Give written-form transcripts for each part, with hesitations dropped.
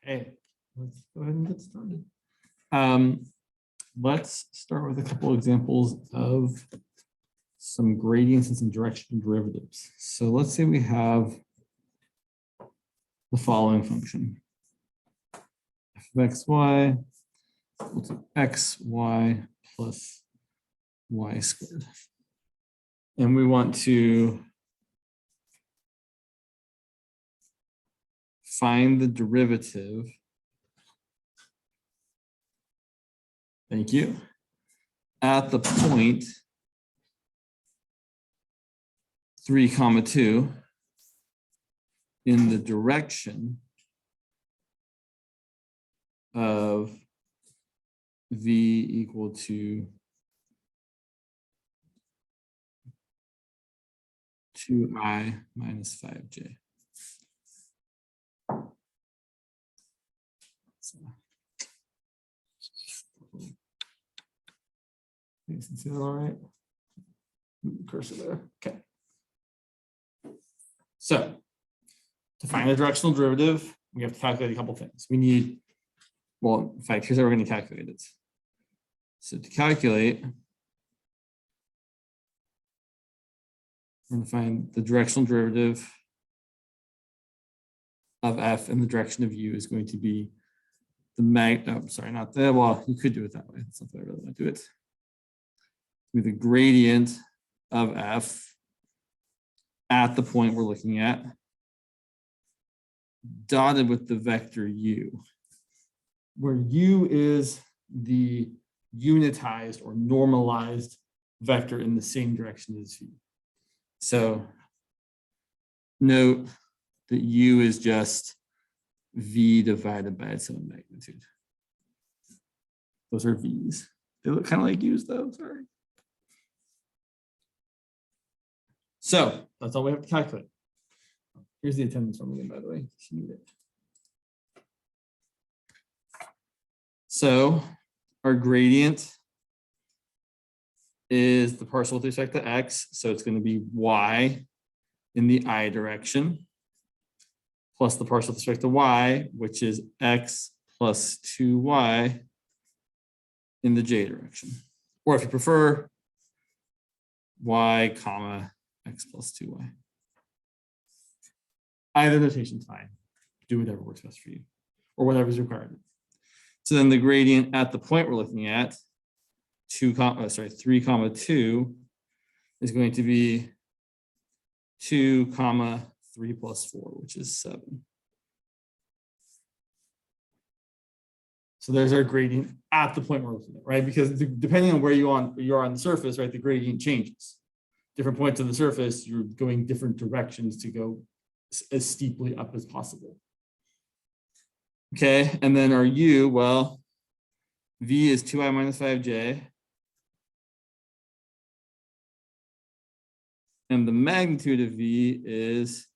Okay, let's go ahead and get started. Let's start with a couple examples of some gradients and some directional derivatives. So let's say we have the following function. F of xy equal to xy plus y squared. And we want to find the derivative. Thank you. At the point 3, 2 in the direction of v equal to 2I minus 5j. You can see that all right? Cursor there. Okay. So to find the directional derivative, we have to calculate a couple things. We need, well, in fact, here's how we're going to calculate it. So to calculate, we're going to find the directional derivative of f in the direction of u is going to be the sorry, not the, well, you could do it that way. That's not the way I really want to do it. With the gradient of f at the point we're looking at, dotted with the vector u, where u is the unitized or normalized vector in the same direction as v. So note that u is just v divided by its own magnitude. Those are v's. They look kind of like u's though, sorry. So that's all we have to calculate. Here's the attendance formula, by the way, if you need it. So our gradient is the partial with respect to x. So it's going to be y in the I direction plus the partial with respect to y, which is x plus 2y in the j direction. Or if you prefer, y comma x plus 2y. Either notation's fine. Do whatever works best for you, or whatever is required. So then the gradient at the point we're looking at, 3, 2, is going to be 2, 3 plus 4, which is 7. So there's our gradient at the point we're looking at, right? Because depending on where you are on the surface, right, the gradient changes. Different points of the surface, you're going different directions to go as steeply up as possible. Okay, and then our u, well, v is 2i minus 5j. And the magnitude of v is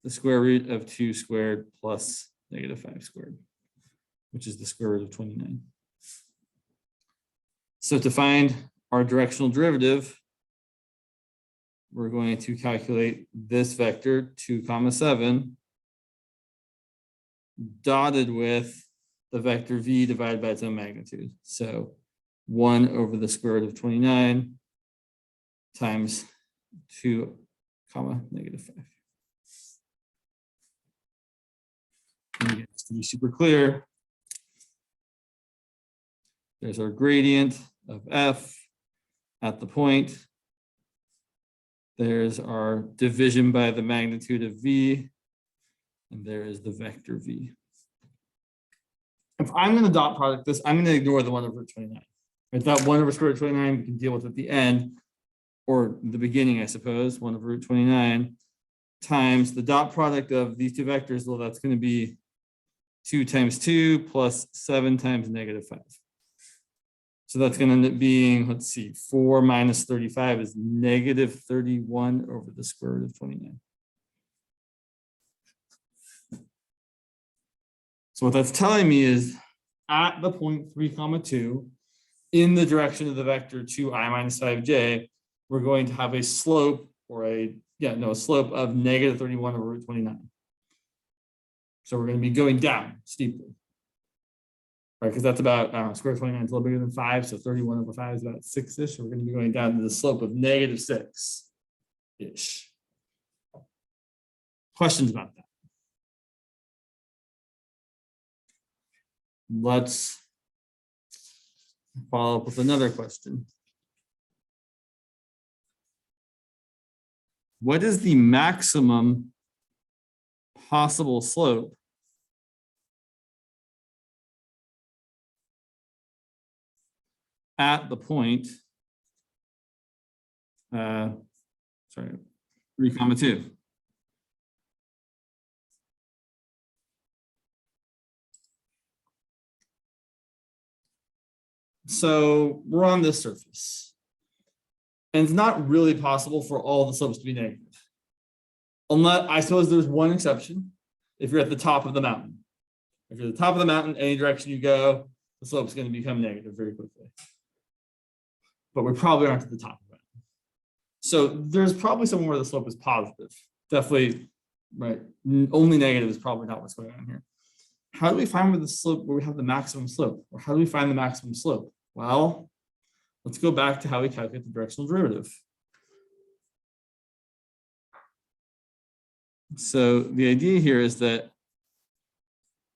the square root of 2 squared plus negative 5 squared, which is the square root of 29. So to find our directional derivative, we're going to calculate this vector 2, 7, dotted with the vector v divided by its own magnitude. So 1 over the square root of 29 times 2, negative 5. And again, just to be super clear, there's our gradient of f at the point. There's our division by the magnitude of v, and there is the vector v. If I'm going to dot product this, I'm going to ignore the 1 over 29. Right? That 1 over square root of 29 we can deal with at the end, or the beginning, I suppose, 1 over root 29 times the dot product of these two vectors. Well, that's going to be 2 times 2 plus 7 times negative 5. So that's going to end up being, let's see, 4 minus 35 is negative 31 over the square root of 29. So what that's telling me is at the point 3, 2, in the direction of the vector 2i minus 5j, we're going to have a slope or a slope of negative 31 over root 29. So we're going to be going down steeply. Right, because that's about square root of 29 is a little bigger than 5, so 31 over 5 is about 6-ish. So we're going to be going down to the slope of -6-ish. Questions about that? Let's follow up with another question. What is the maximum possible slope at the point, 3,2? So we're on this surface. And it's not really possible for all the slopes to be negative. Unless, I suppose there's one exception, if you're at the top of the mountain. If you're at the top of the mountain, any direction you go, the slope's going to become negative very quickly. But we probably aren't at the top of it. So there's probably somewhere where the slope is positive. Definitely, right? Only negative is probably not what's going on here. How do we find where the slope, where we have the maximum slope? Or how do we find the maximum slope? Well, let's go back to how we calculate the directional derivative. So the idea here is that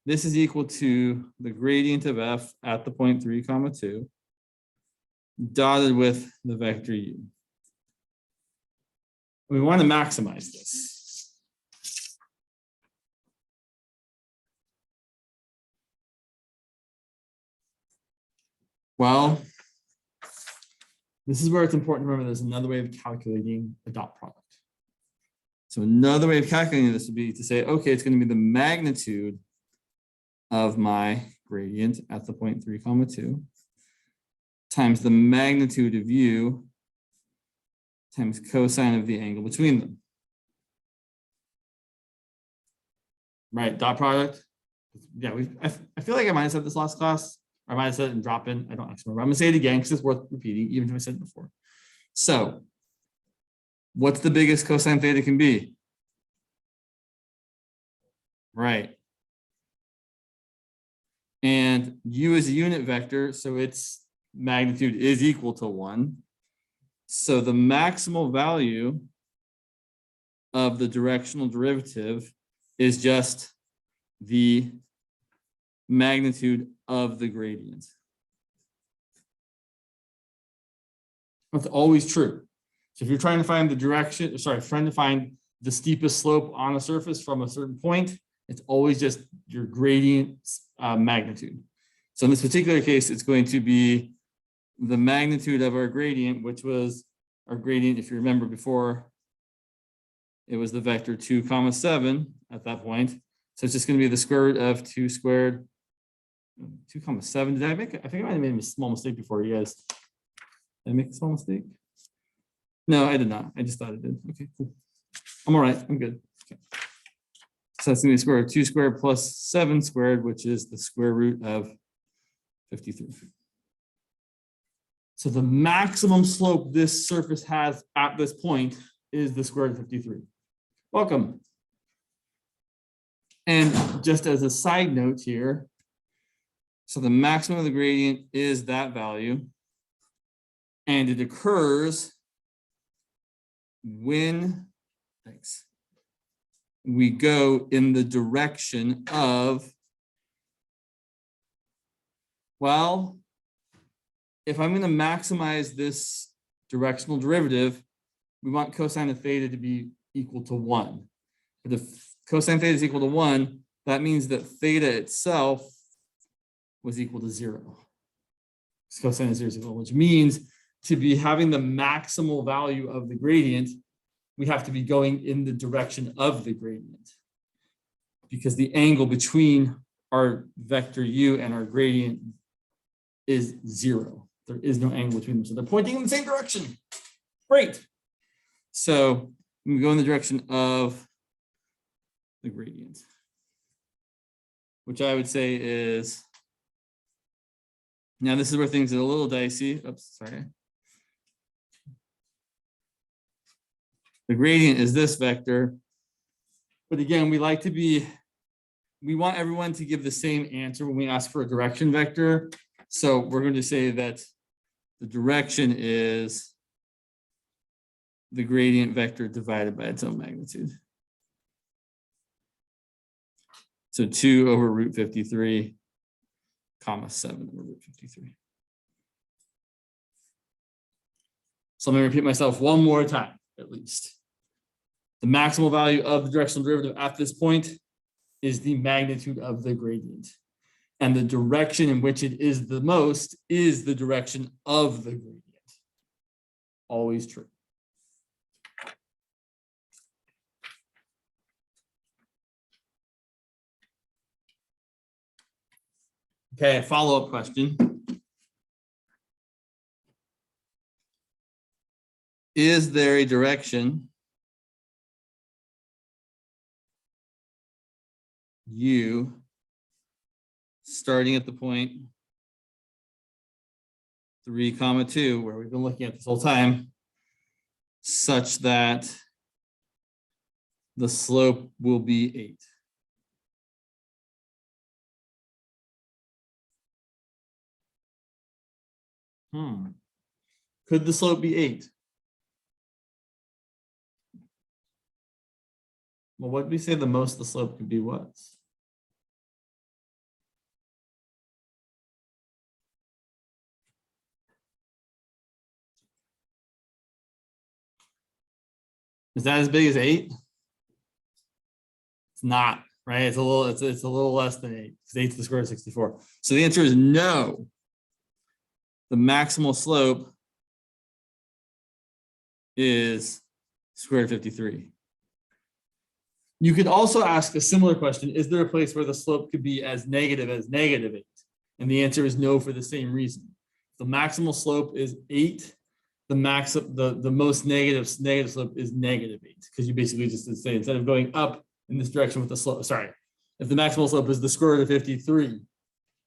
this is equal to the gradient of f at the point 3, 2, dotted with the vector u. We want to maximize this. Well, this is where it's important to remember there's another way of calculating a dot product. So another way of calculating this would be to say, okay, it's going to be the magnitude of my gradient at the point 3, 2 times the magnitude of u times cosine of the angle between them. Right, dot product. Yeah, I feel like I might have said this last class, or I might have said it in drop in. I don't actually remember. I'm gonna say it again because it's worth repeating, even if I said it before. So, what's the biggest cosine theta can be? Right. And u is a unit vector, so its magnitude is equal to 1. So the maximal value of the directional derivative is just the magnitude of the gradient. That's always true. So if you're trying to find the direction, trying to find the steepest slope on a surface from a certain point, it's always just your gradient magnitude. So in this particular case, it's going to be the magnitude of our gradient, which was our gradient, if you remember before, it was the vector 2, 7 at that point. So it's just going to be the square root of 2 squared, 2, 7. Did I make it? I think I might have made a small mistake before, you guys. Did I make a small mistake? No, I did not. I just thought I did. Okay, cool. I'm all right. I'm good. Okay. So that's going to be the square root of 2 squared plus 7 squared, which is the square root of 53. So the maximum slope this surface has at this point is the square root of 53. Welcome. And just as a side note here, so the maximum of the gradient is that value, and it occurs when we go in the direction of, well, if I'm going to maximize this directional derivative, we want cosine of theta to be equal to 1. But if cosine theta is equal to 1, that means that theta itself was equal to 0. Cosine of 0 is equal, which means to be having the maximal value of the gradient, we have to be going in the direction of the gradient, because the angle between our vector u and our gradient is 0. There is no angle between them. So they're pointing in the same direction. Great. So we go in the direction of the gradient, which I would say is, now this is where things are a little dicey. Oops, sorry. The gradient is this vector. But again, we like to be we want everyone to give the same answer when we ask for a direction vector. So we're going to say that the direction is the gradient vector divided by its own magnitude. So 2 over root 53, comma 7 over root 53. So I'm going to repeat myself one more time, at least. The maximal value of the directional derivative at this point is the magnitude of the gradient. And the direction in which it is the most is the direction of the gradient. Always true. Okay, follow-up question. Is there a direction U starting at the point 3, 2, where we've been looking at this whole time, such that the slope will be 8? Could the slope be 8? Well, what did we say the most the slope could be was? Is that as big as 8? It's not, right? It's a little less than 8. It's 8 to the square root of 64. So the answer is no. The maximal slope is square root of 53. You could also ask a similar question. Is there a place where the slope could be as negative 8? And the answer is no for the same reason. The maximal slope is 8. The most negative slope is -8, because you basically just say instead of going up in this direction with the slope, sorry, if the maximal slope is the square root of 53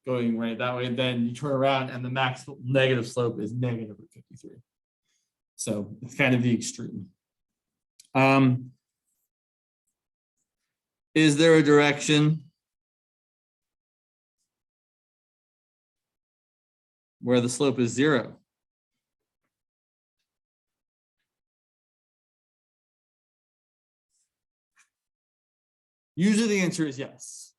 going right that way, then you turn around and the maximal negative slope is negative root 53. So it's kind of the extreme. Is there a direction where the slope is 0? Usually the answer is yes.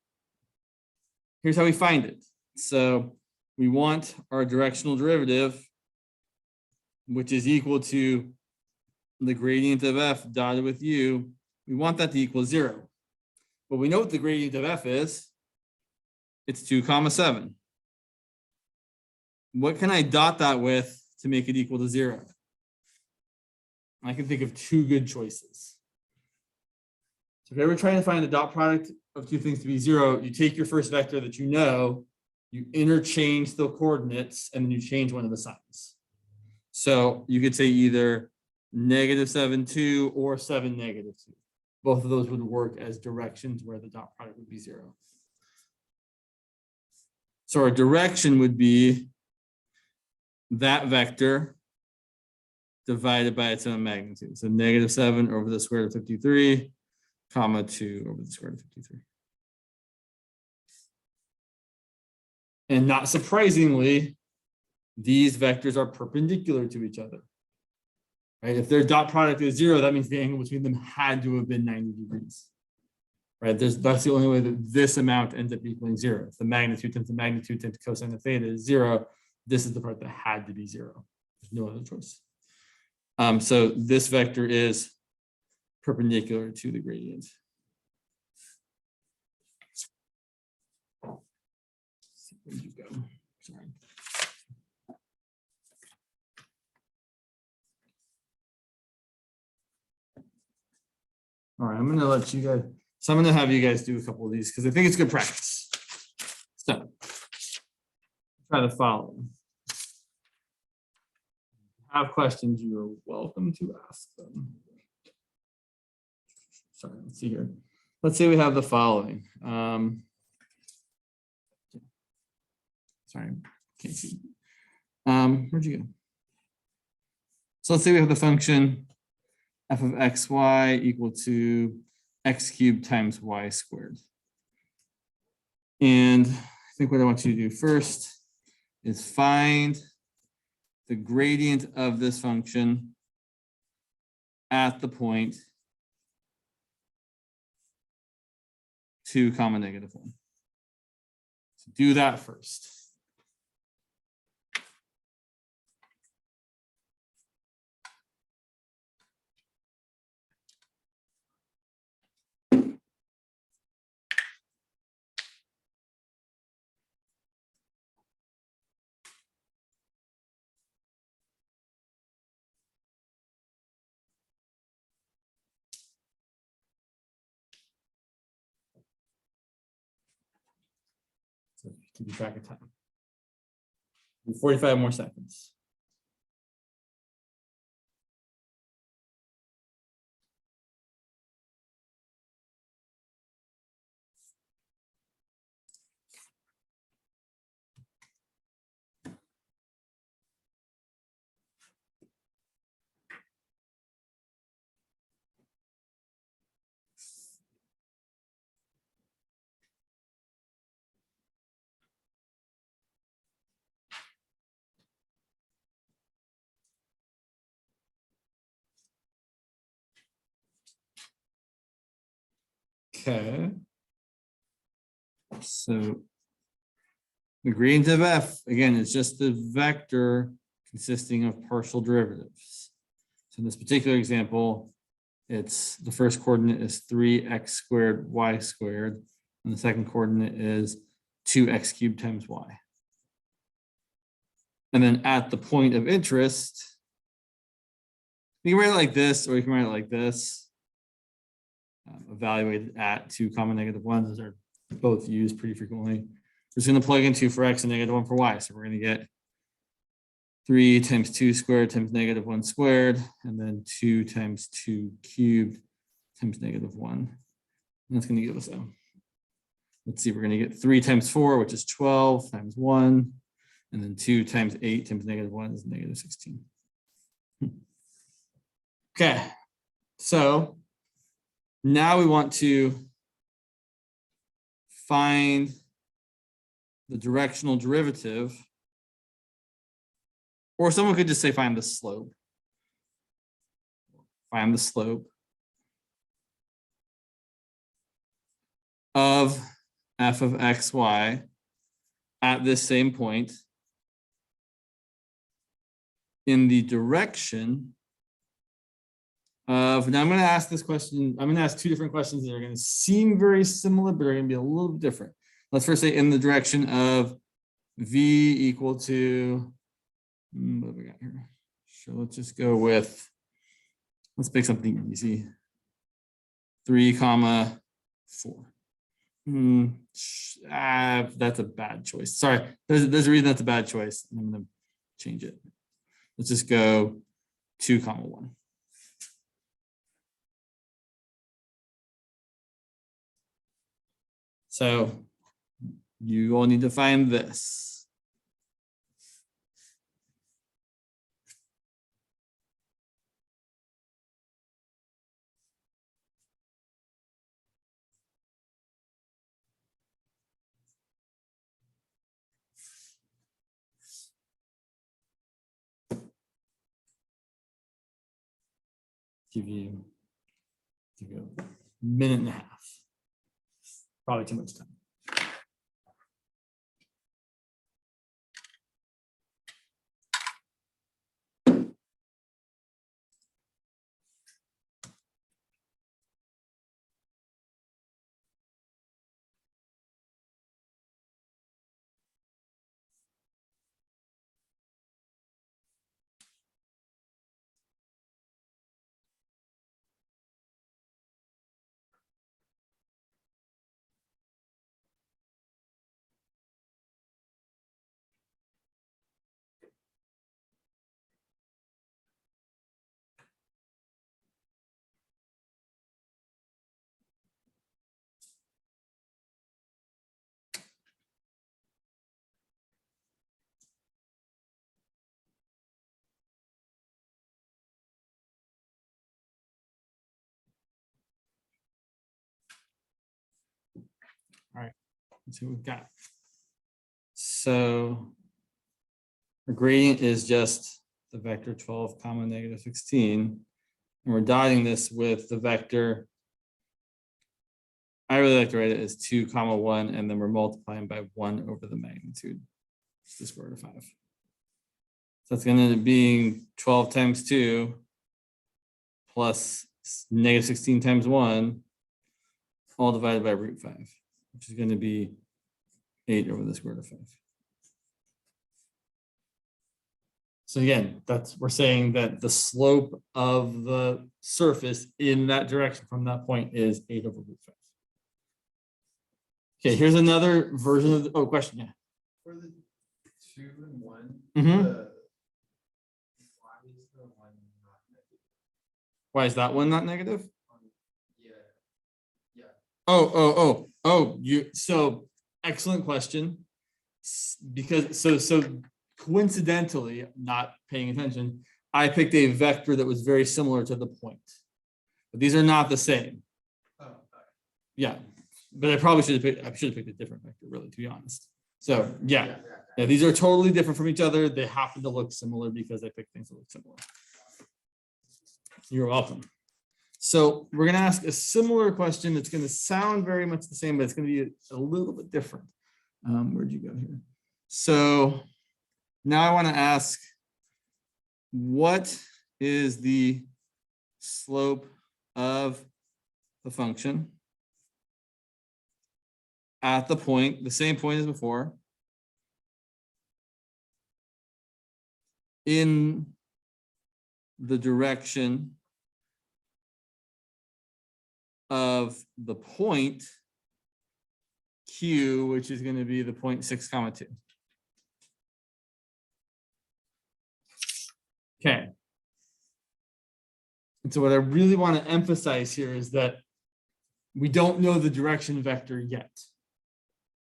Here's how we find it. So we want our directional derivative, which is equal to the gradient of f dotted with u. We want that to equal 0. But we know what the gradient of f is. It's 2, 7. What can I dot that with to make it equal to 0? I can think of 2 good choices. So if you're ever trying to find the dot product of 2 things to be 0, you take your first vector that you know, you interchange the coordinates, and then you change one of the signs. So you could say either -7, 2 or 7, -2. Both of those would work as directions where the dot product would be 0. So our direction would be that vector divided by its own magnitude. So -7 over the square root of 53, 2 over the square root of 53. And not surprisingly, these vectors are perpendicular to each other. Right? If their dot product is 0, that means the angle between them had to have been 90 degrees. Right? That's the only way that this amount ends up equaling 0. If the magnitude times the magnitude times cosine of theta is 0, this is the part that had to be 0. There's no other choice. So this vector is perpendicular to the gradient. Where did you go? Sorry. All right, I'm going to let you guys. So I'm going to have you guys do a couple of these because I think it's good practice. So try to follow. If you have questions, you're welcome to ask them. Sorry, let's see here. Let's say we have the following. Sorry, can't see. Where'd you go? So let's say we have the function f of xy equal to x cubed times y squared. And I think what I want you to do first is find the gradient of this function at the point 2 comma negative 1. So do that first. So keep track of time. 45 more seconds. Okay. So the gradient of f, again, is just the vector consisting of partial derivatives. So in this particular example, it's the first coordinate is 3x squared y squared, and the second coordinate is 2x cubed times y. And then at the point of interest, you can write it like this, or you can write it like this. Evaluated at 2 comma negative 1. Those are both used pretty frequently. We're just going to plug in 2 for x and negative 1 for y. So we're going to get 3 times 2 squared times negative 1 squared, and then 2 times 2 cubed times negative 1. And that's going to give us a, let's see, we're going to get 3 times 4, which is 12 times 1, and then 2 times 8 times negative 1 is negative 16. Okay, so now we want to find the directional derivative, or someone could just say find the slope. Find the slope of f of xy at this same point in the direction of, now I'm going to ask this question, I'm going to ask 2 different questions that are going to seem very similar, but are going to be a little different. Let's first say in the direction of v equal to, what have we got here? So let's just go with, let's pick something easy. 3 comma 4. That's a bad choice. Sorry, there's a reason that's a bad choice. I'm going to change it. Let's just go 2 comma 1. So you all need to find this. Give you a minute and a half. Probably too much time. All right. That's what we've got. So our gradient is just the vector 12 comma negative 16. And we're dotting this with the vector. I really like to write it as 2 comma 1, and then we're multiplying by 1 over the magnitude, the square root of 5. So that's going to end up being 12 times 2 plus negative 16 times 1, all divided by root 5, which is going to be 8 over the square root of 5. So again, we're saying that the slope of the surface in that direction from that point is 8 over root 5. Okay, here's another version of the question. Yeah. For the 2 and 1, Mm-hmm. why is the 1 not negative? Why is that one not negative? Yeah. So excellent question. Because so coincidentally, not paying attention, I picked a vector that was very similar to the point. But these are not the same. Oh, okay. Yeah. But I probably should have picked a different vector, really, to be honest. So yeah, these are totally different from each other. They happen to look similar because I picked things that look similar. You're welcome. So we're going to ask a similar question that's going to sound very much the same, but it's going to be a little bit different. Where'd you go here? So now I want to ask, what is the slope of the function at the point, the same point as before, in the direction of the point Q, which is going to be the point 6 comma 2. Okay. And so what I really want to emphasize here is that we don't know the direction vector yet.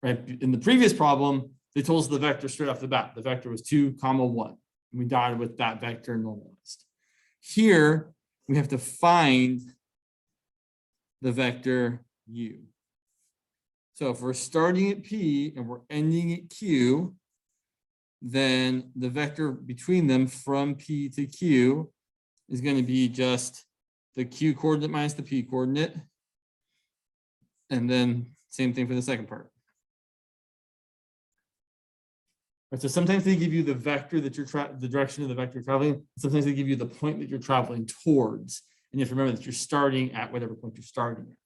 Right? In the previous problem, they told us the vector straight off the bat. The vector was 2 comma 1. And we dotted with that vector normalized. Here, we have to find the vector u. So if we're starting at P and we're ending at Q, then the vector between them from P to Q is going to be just the Q coordinate minus the P coordinate. And then same thing for the second part. Right, so sometimes they give you the vector that you're the direction of the vector you're traveling. Sometimes they give you the point that you're traveling towards. And you have to remember that you're starting at whatever point you're starting at.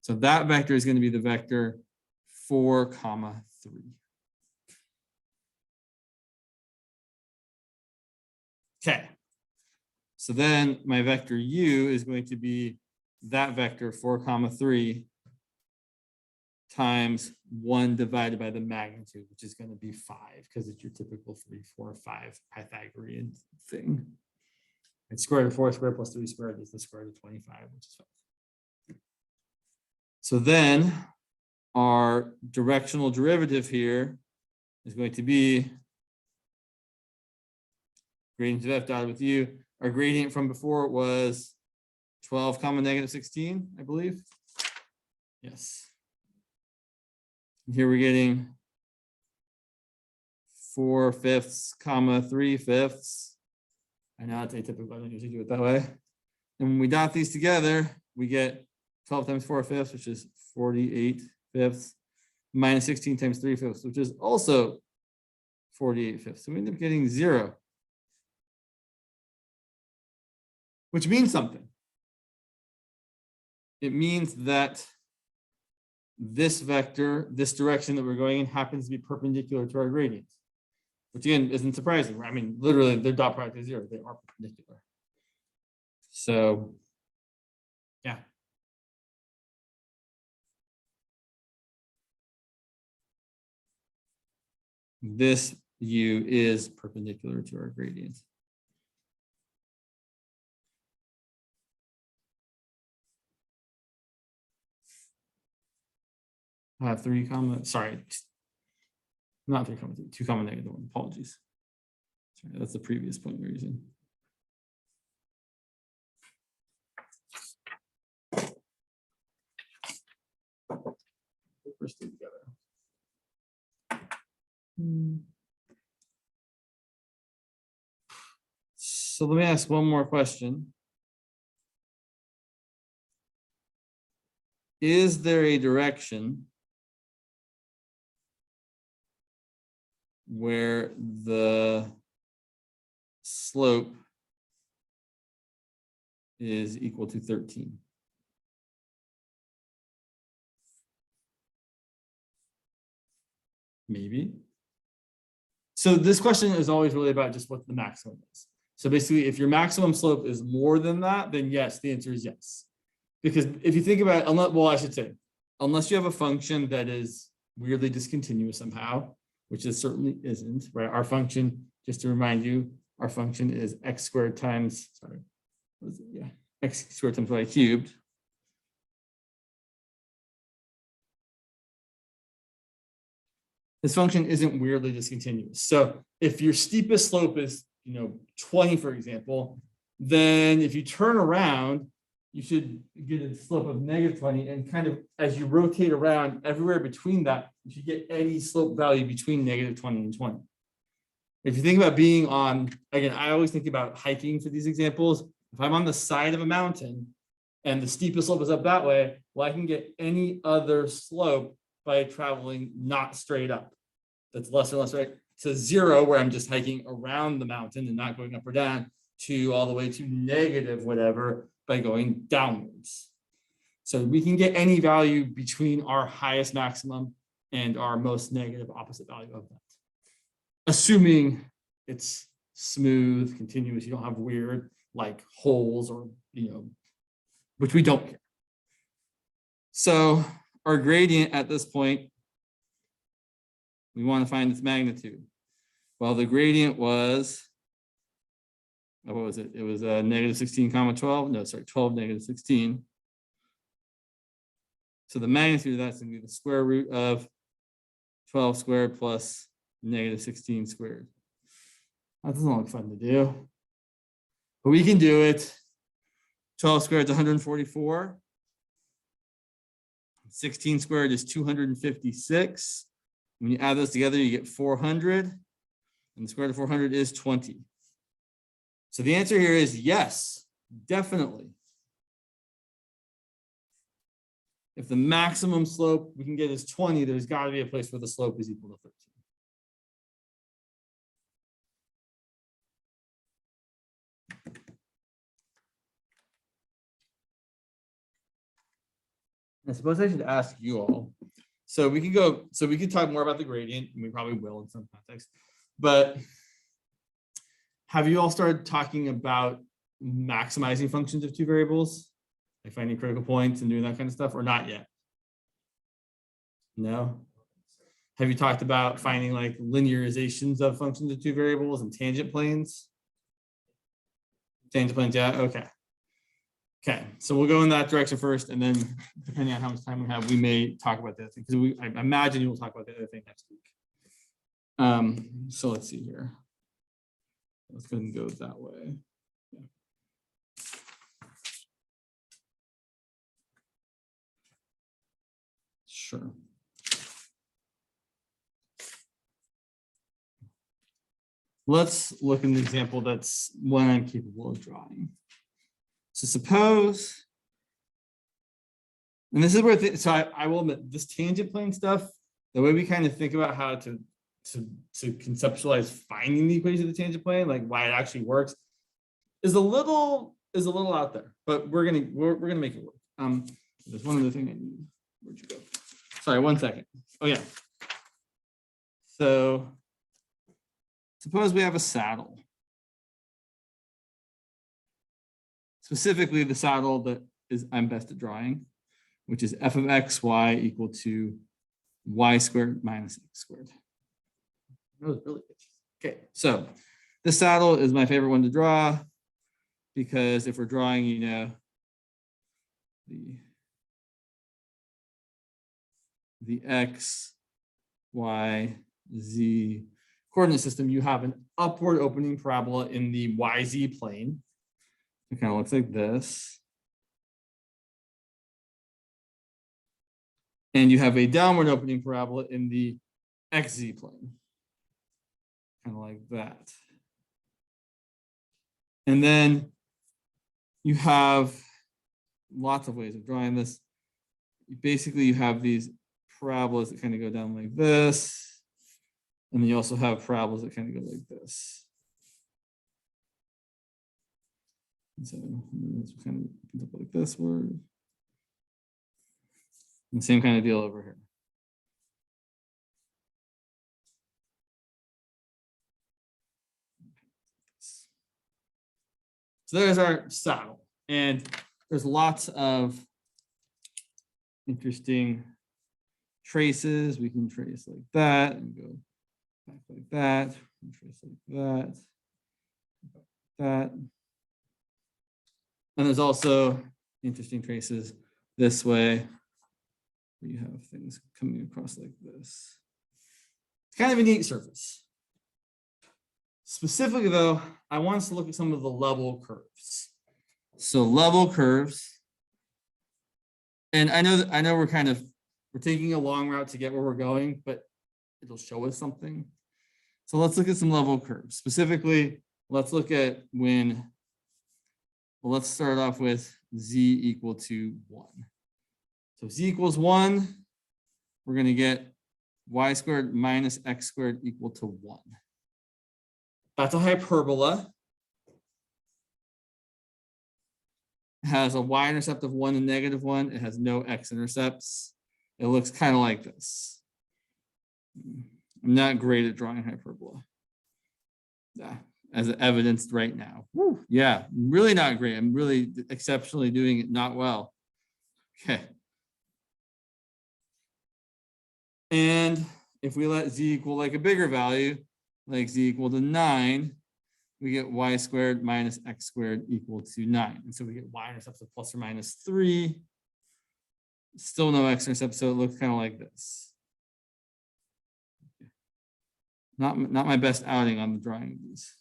So that vector is going to be the vector 4 comma 3. Okay. So then my vector u is going to be that vector 4 comma 3 times 1 divided by the magnitude, which is going to be 5, because it's your typical 3, 4, 5 Pythagorean thing. And square root of 4 squared plus 3 squared is the square root of 25, which is 5. So then our directional derivative here is going to be gradient of f dotted with u. Our gradient from before was 12 comma negative 16, I believe. Yes. And here we're getting 4/5 comma 3/5. I know it's atypical. I don't usually do it that way. And when we dot these together, we get 12 times 4/5, which is 48/5, minus 16 times 3/5, which is also 48/5. So we end up getting 0, which means something. It means that this vector, this direction that we're going in, happens to be perpendicular to our gradient, which again isn't surprising. I mean, literally, their dot product is 0. They are perpendicular. So, yeah. This u is perpendicular to our gradient. I have 3 comma, sorry, not 3 comma 2 comma negative 1. Apologies. Sorry, that's the previous point we were using. First two together. So let me ask one more question. Is there a direction where the slope is equal to 13? Maybe. So this question is always really about just what the maximum is. So basically, if your maximum slope is more than that, then yes, the answer is yes. Because if you think about it, unless, well, I should say, unless you have a function that is weirdly discontinuous somehow, which it certainly isn't, right? Our function, just to remind you, our function is x squared times, sorry, what is it? Yeah, x squared times y cubed. This function isn't weirdly discontinuous. So if your steepest slope is, 20, for example, then if you turn around, you should get a slope of -20, and kind of as you rotate around everywhere between that, you should get any slope value between -20 and 20. If you think about being on, again, I always think about hiking for these examples. If I'm on the side of a mountain and the steepest slope is up that way, well, I can get any other slope by traveling not straight up. That's less and less, right? To 0, where I'm just hiking around the mountain and not going up or down, to all the way to negative whatever by going downwards. So we can get any value between our highest maximum and our most negative opposite value of that. Assuming it's smooth, continuous, you don't have weird like holes or, which we don't care. So our gradient at this point, we want to find its magnitude. Well, the gradient was, what was it? It was -16, 12. No, sorry, 12, -16. So the magnitude of that's going to be the square root of 12 squared plus -16 squared. That doesn't look fun to do, but we can do it. 12 squared is 144. 16 squared is 256. When you add those together, you get 400. And the square root of 400 is 20. So the answer here is yes, definitely. If the maximum slope we can get is 20, there's got to be a place where the slope is equal to 13. I suppose I should ask you all. So we could talk more about the gradient, and we probably will in some context. But have you all started talking about maximizing functions of two variables, like finding critical points and doing that kind of stuff, or not yet? No. Have you talked about finding like linearizations of functions of two variables and tangent planes? Tangent planes, yeah, okay. Okay, so we'll go in that direction first, and then depending on how much time we have, we may talk about that thing, because I imagine you will talk about the other thing next week. So let's see here. Let's go and go that way. Yeah. Sure. Let's look at an example that's one I'm capable of drawing. So suppose, and this is where, I will admit, this tangent plane stuff, the way we kind of think about how to conceptualize finding the equation of the tangent plane, like why it actually works, is a little out there, but we're gonna make it work. There's one other thing I need. Where'd you go? Sorry, 1 second. Oh yeah. So suppose we have a saddle. Specifically, the saddle that I'm best at drawing, which is f of x, y equal to y squared minus x squared. That was really good. Okay, so the saddle is my favorite one to draw, because if we're drawing, the x, y, z coordinate system, you have an upward opening parabola in the yz plane. It kind of looks like this. And you have a downward opening parabola in the xz plane. kind of like that. And then you have lots of ways of drawing this. Basically, you have these parabolas that kind of go down like this. And then you also have parabolas that kind of go like this. And so this kind of look like this word. And same kind of deal over here. So there's our saddle. And there's lots of interesting traces. We can trace like that and go back like that. And trace like that. That. And there's also interesting traces this way, where you have things coming across like this. It's kind of a neat surface. Specifically, though, I want us to look at some of the level curves. So level curves, and I know we're taking a long route to get where we're going, but it'll show us something. So let's look at some level curves. Specifically, let's look at when. Well, let's start off with z equal to 1. So if z equals 1, we're going to get y squared minus x squared equal to 1. That's a hyperbola. It has a y-intercept of 1 and -1. It has no x-intercepts. It looks kind of like this. I'm not great at drawing hyperbola. Yeah, as evidenced right now. Woo, yeah, really not great. I'm really exceptionally doing it not well. Okay. And if we let z equal like a bigger value, like z equal to 9, we get y squared minus x squared equal to 9. And so we get y-intercepts of plus or minus 3. Still no x-intercept, so it looks kind of like this. Not my best outing on the drawing of these.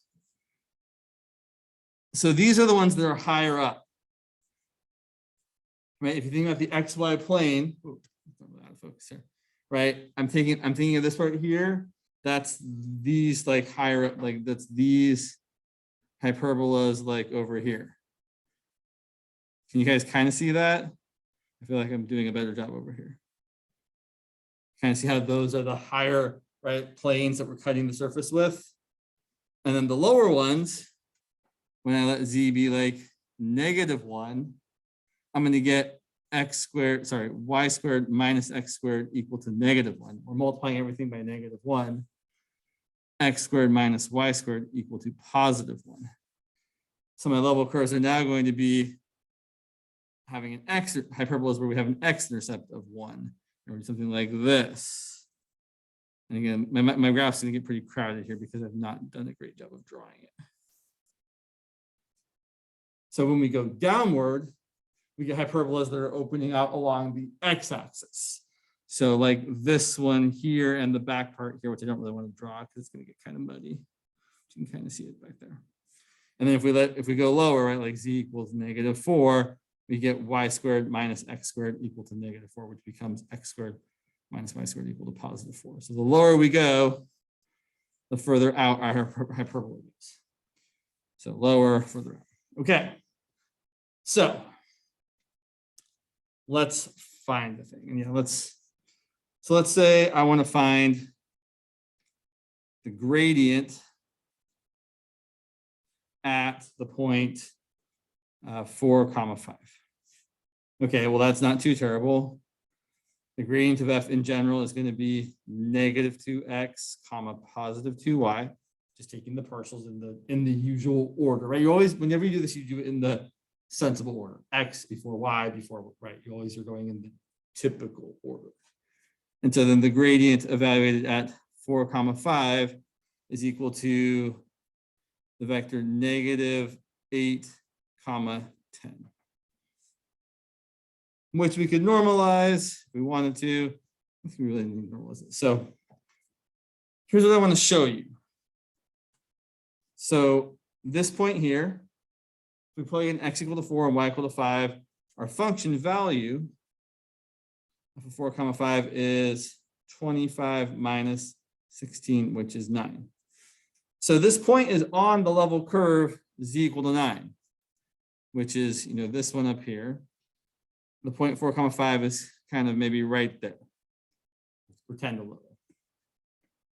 So these are the ones that are higher up. Right? If you think about the xy plane, out of focus here, right? I'm thinking of this part here. That's these like higher up, like that's these hyperbolas like over here. Can you guys kind of see that? I feel like I'm doing a better job over here. Kind of see how those are the higher, right, planes that we're cutting the surface with. And then the lower ones, when I let z be like -1, I'm going to get y squared minus x squared equal to -1. We're multiplying everything by -1. X squared minus y squared equal to +1. So my level curves are now going to be having an x hyperbolas where we have an x-intercept of 1, or something like this. And again, my graph's going to get pretty crowded here because I've not done a great job of drawing it. So when we go downward, we get hyperbolas that are opening out along the x-axis. So like this one here and the back part here, which I don't really want to draw because it's going to get kind of muddy. You can kind of see it back there. And then if we go lower, right, like z equals -4, we get y squared minus x squared equal to -4, which becomes x squared minus y squared equal to +4. So the lower we go, the further out our hyperbola goes. So lower, further out. Okay. So let's find the thing. And yeah, let's say I want to find the gradient at the point 4, 5. Okay, well, that's not too terrible. The gradient of f in general is going to be -2x, +2y. Just taking the partials in the usual order, right? You always, whenever you do this, you do it in the sensible order. X before y before, right? You always are going in the typical order. And so then the gradient evaluated at 4, 5 is equal to the vector -8, 10. Which we could normalize if we wanted to. If we really need to normalize it. So here's what I want to show you. So this point here, we plug in x equal to 4 and y equal to 5. Our function value of 4, 5 is 25 minus 16, which is 9. So this point is on the level curve z equal to 9, which is, this one up here. The 0.4, 5 is kind of maybe right there. Let's pretend a little.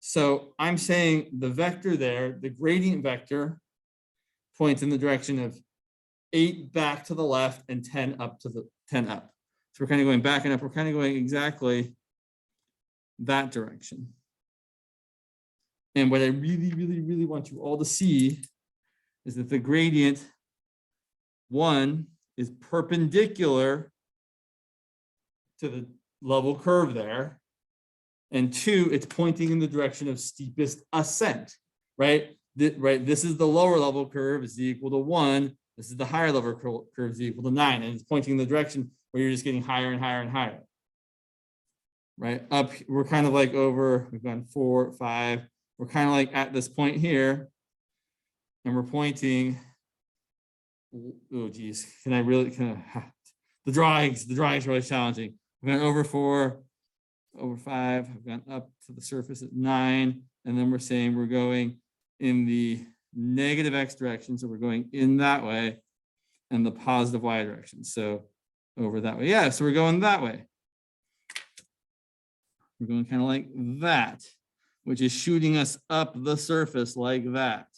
So I'm saying the vector there, the gradient vector, points in the direction of 8 back to the left and 10 up to the 10 up. So we're kind of going back and up. We're kind of going exactly that direction. And what I really, really, really want you all to see is that the gradient 1 is perpendicular to the level curve there. And 2, it's pointing in the direction of steepest ascent, right? This is the lower level curve, z equal to 1. This is the higher level curve, z equal to 9. And it's pointing in the direction where you're just getting higher and higher and higher. Right? Up, we're kind of like over, we've gone 4, 5. We're kind of like at this point here. And we're pointing, oh geez, the drawings are really challenging. We're going over 4, over 5, I've gone up to the surface at 9, and then we're saying we're going in the negative x direction, so we're going in that way, and the positive y direction, so over that way. Yeah, so we're going that way. We're going kind of like that, which is shooting us up the surface like that.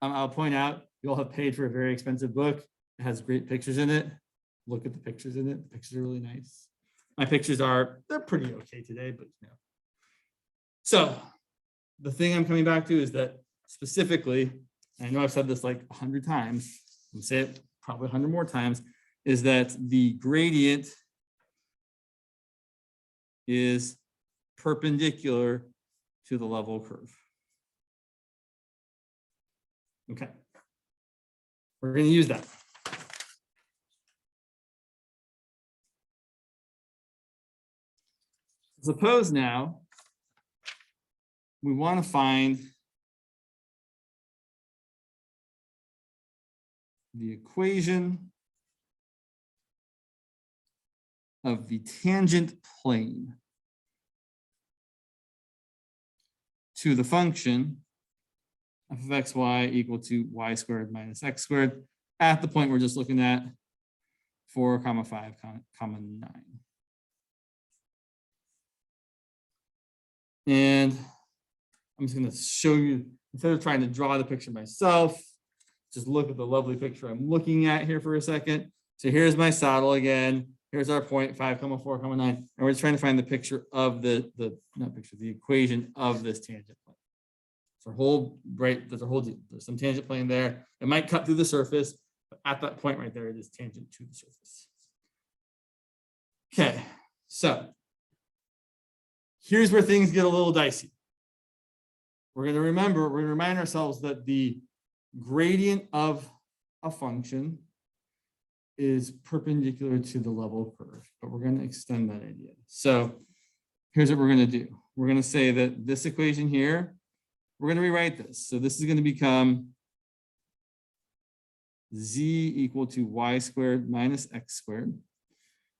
I'll point out, you all have paid for a very expensive book. It has great pictures in it. Look at the pictures in it. The pictures are really nice. My pictures they're pretty okay today, but So the thing I'm coming back to is that specifically, I know I've said this like 100 times, I'm say it probably 100 more times, is that the gradient is perpendicular to the level curve. Okay. We're going to use that. Suppose now we want to find the equation of the tangent plane to the function f of xy equal to y squared minus x squared at the point we're just looking at 4, 5, 9. And I'm just going to show you, instead of trying to draw the picture myself, just look at the lovely picture I'm looking at here for a second. So here's my saddle again. Here's our point 5, 4, 9. And we're just trying to find the picture of the equation of this tangent plane. It's our whole, right, there's a whole deal. There's some tangent plane there. It might cut through the surface, but at that point right there, it is tangent to the surface. Okay, so here's where things get a little dicey. We're going to remind ourselves that the gradient of a function is perpendicular to the level curve, but we're going to extend that idea. So here's what we're going to do. We're going to say that this equation here, we're going to rewrite this. So this is going to become z equal to y squared minus x squared.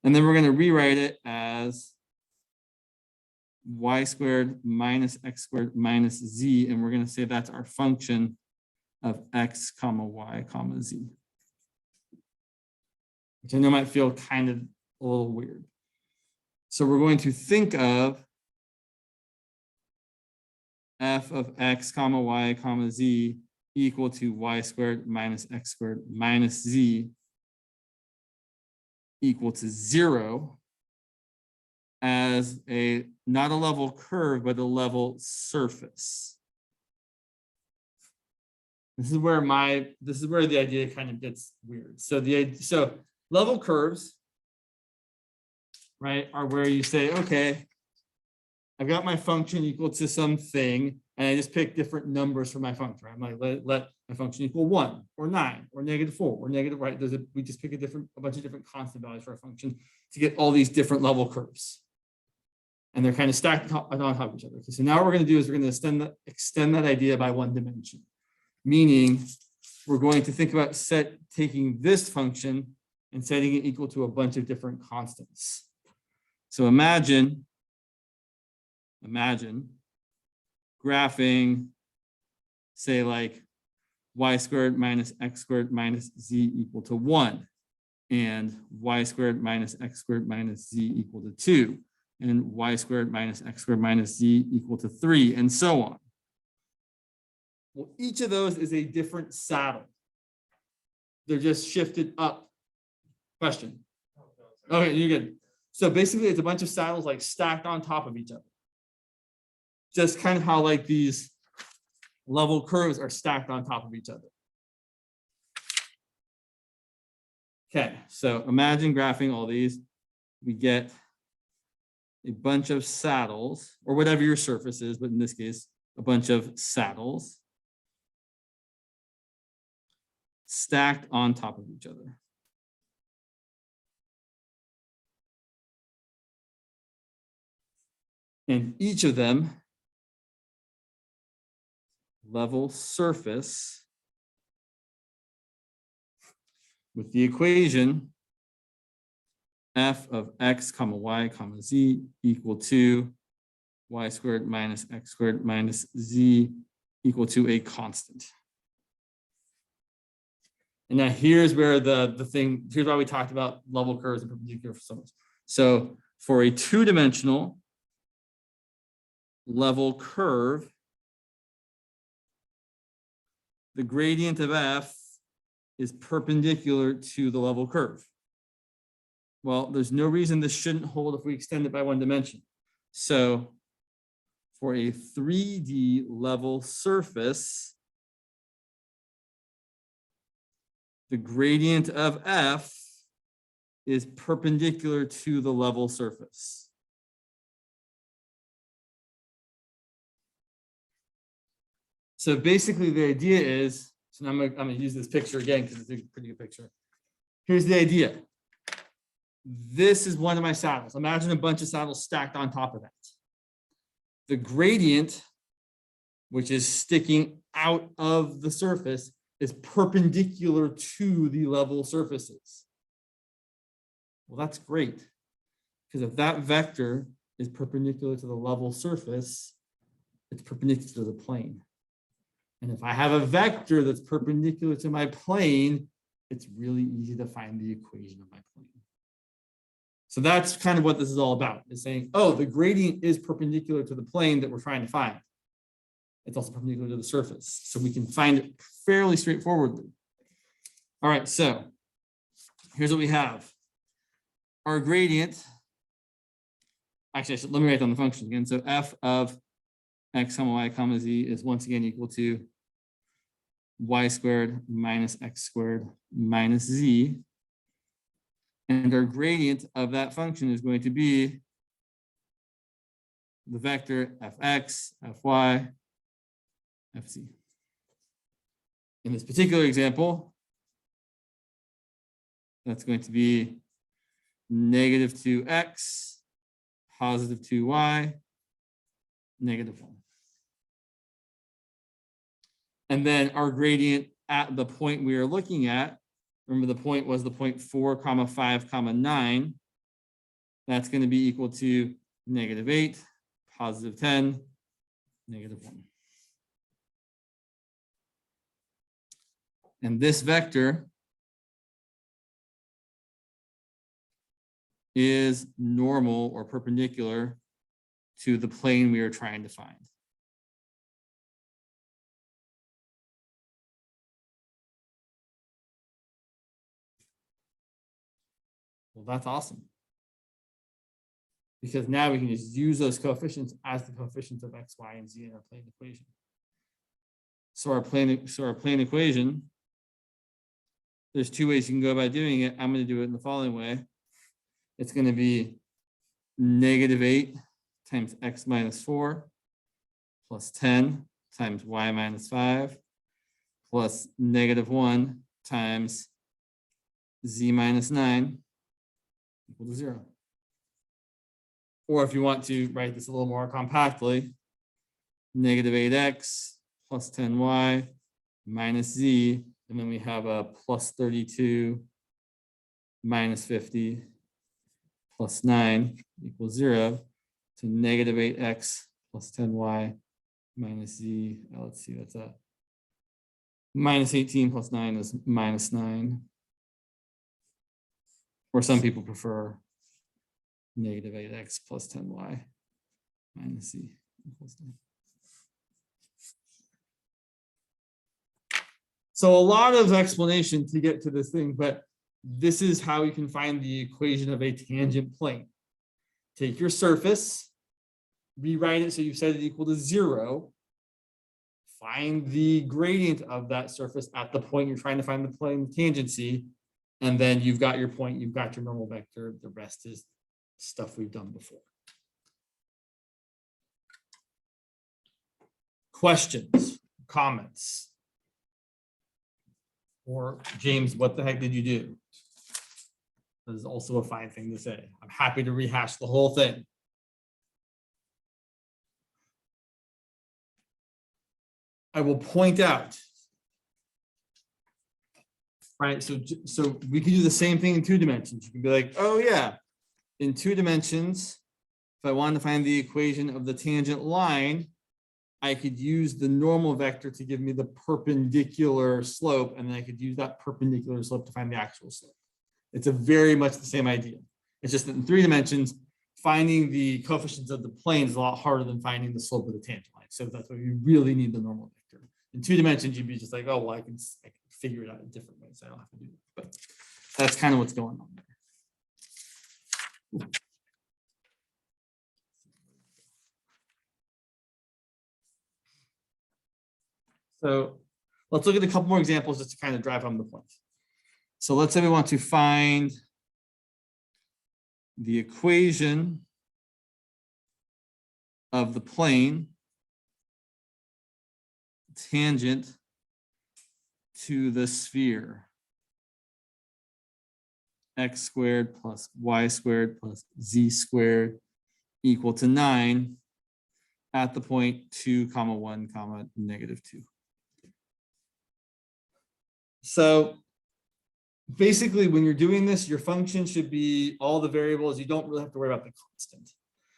And then we're going to rewrite it as y squared minus x squared minus z. And we're going to say that's our function of x comma y comma z. Which I know might feel kind of a little weird. So we're going to think of f of x comma y comma z equal to y squared minus x squared minus z equal to 0 as not a level curve, but a level surface. This is where the idea kind of gets weird. So level curves, right, are where you say, okay, I've got my function equal to something, and I just pick different numbers for my function. I'm like, let my function equal 1 or 9 or -4 or negative, right? We just pick a bunch of different constant values for our function to get all these different level curves. And they're kind of stacked on top of each other. Okay, so now what we're going to do is we're going to extend that idea by 1 dimension. Meaning we're going to think about taking this function and setting it equal to a bunch of different constants. So imagine imagine graphing, say like y squared minus x squared minus z equal to 1, and y squared minus x squared minus z equal to 2, and y squared minus x squared minus z equal to 3, and so on. Well, each of those is a different saddle. They're just shifted up. Question. Okay, you're good. So basically, it's a bunch of saddles like stacked on top of each other. Just kind of how like these level curves are stacked on top of each other. Okay, so imagine graphing all these. We get a bunch of saddles, or whatever your surface is, but in this case, a bunch of saddles stacked on top of each other. And each of them level surface with the equation f of x comma y comma z equal to y squared minus x squared minus z equal to a constant. And now here's where here's why we talked about level curves and perpendicular sums. So for a two-dimensional level curve, the gradient of f is perpendicular to the level curve. Well, there's no reason this shouldn't hold if we extend it by one dimension. So for a 3D level surface, the gradient of f is perpendicular to the level surface. So basically the idea is, so now I'm gonna use this picture again because it's a pretty good picture. Here's the idea. This is one of my saddles. Imagine a bunch of saddles stacked on top of that. The gradient, which is sticking out of the surface, is perpendicular to the level surfaces. Well, that's great, because if that vector is perpendicular to the level surface, it's perpendicular to the plane. And if I have a vector that's perpendicular to my plane, it's really easy to find the equation of my plane. So that's kind of what this is all about, is saying, oh, the gradient is perpendicular to the plane that we're trying to find. It's also perpendicular to the surface. So we can find it fairly straightforwardly. All right, so here's what we have. Our gradient, actually, let me write down the function again. So f of x comma y comma z is once again equal to y squared minus x squared minus z. And our gradient of that function is going to be the vector fx, fy, fz. In this particular example, that's going to be negative 2x, positive 2y, negative 1. And then our gradient at the point we are looking at, remember the point was the point 4, 5, 9. That's going to be equal to negative 8, positive 10, negative 1. And this vector is normal or perpendicular to the plane we are trying to find. Well, that's awesome. Because now we can just use those coefficients as the coefficients of x, y, and z in our plane equation. So our plane equation, there's two ways you can go about doing it. I'm going to do it in the following way. It's going to be negative 8 times x minus 4 plus 10 times y minus 5 plus negative 1 times z minus 9 equal to 0. Or if you want to write this a little more compactly, negative 8x plus 10y minus z, and then we have a plus 32 minus 50 plus 9 equals 0. to negative 8x plus 10y minus z. Let's see, that's a minus 18 plus 9 is minus 9. Or some people prefer negative 8x plus 10y minus z equals 9. So a lot of explanation to get to this thing, but this is how you can find the equation of a tangent plane. Take your surface, rewrite it so you set it equal to 0. Find the gradient of that surface at the point you're trying to find the plane tangency, and then you've got your point, you've got your normal vector. The rest is stuff we've done before. Questions, comments? Or James, what the heck did you do? This is also a fine thing to say. I'm happy to rehash the whole thing. I will point out, right? So we can do the same thing in 2 dimensions. You can be like, oh yeah, in 2 dimensions, if I wanted to find the equation of the tangent line, I could use the normal vector to give me the perpendicular slope, and then I could use that perpendicular slope to find the actual slope. It's a very much the same idea. It's just that in 3 dimensions, finding the coefficients of the plane is a lot harder than finding the slope of the tangent line. So that's why you really need the normal vector. In 2 dimensions, you'd be just like, oh, well, I can figure it out in different ways. I don't have to do that. But that's kind of what's going on there. So let's look at a couple more examples just to kind of drive home the point. So let's say we want to find the equation of the plane tangent to the sphere x squared plus y squared plus z squared equal to 9 at the point 2, 1, negative 2. So basically, when you're doing this, your function should be all the variables. You don't really have to worry about the constant.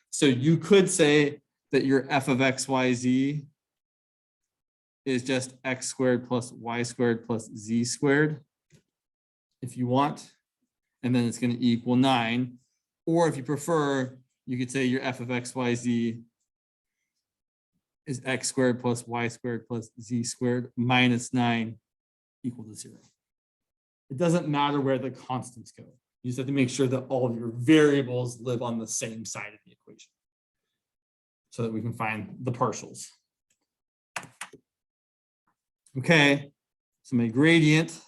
So you could say that your f of x, y, z is just x squared plus y squared plus z squared, if you want. And then it's going to equal 9. Or if you prefer, you could say your f of x, y, z is x squared plus y squared plus z squared minus 9 equal to 0. It doesn't matter where the constants go. You just have to make sure that all of your variables live on the same side of the equation so that we can find the partials. Okay, so my gradient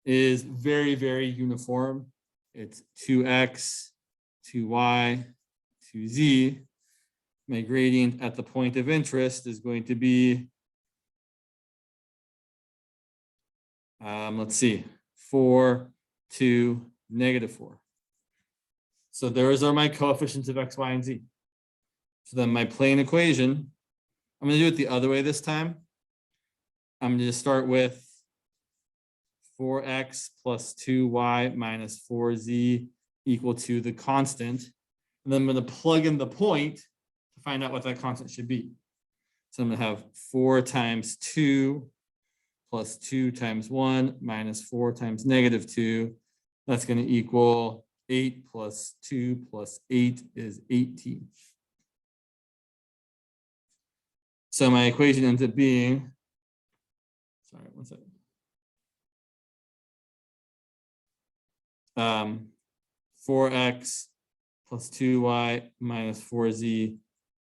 is very, very uniform. It's 2x, 2y, 2z. My gradient at the point of interest is going to be, let's see, 4, 2, negative 4. So those are my coefficients of x, y, and z. So then my plane equation, I'm going to do it the other way this time. I'm going to start with 4x plus 2y minus 4z equal to the constant. And then I'm going to plug in the point to find out what that constant should be. So I'm going to have 4 times 2 plus 2 times 1 minus 4 times negative 2. That's going to equal 8 plus 2 plus 8 is 18. So my equation ends up being, sorry, one second. 4x plus 2y minus 4z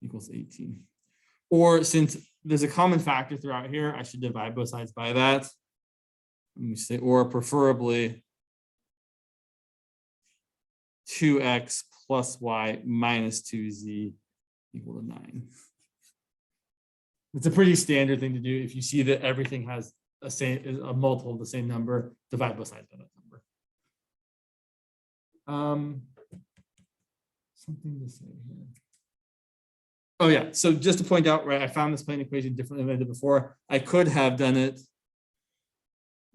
equals 18. Or since there's a common factor throughout here, I should divide both sides by that. Let me say, or preferably 2x plus y minus 2z equal to 9. It's a pretty standard thing to do. If you see that everything has a multiple of the same number, divide both sides by that number. Something to say here. Oh yeah, so just to point out, right, I found this plane equation differently than I did before. I could have done it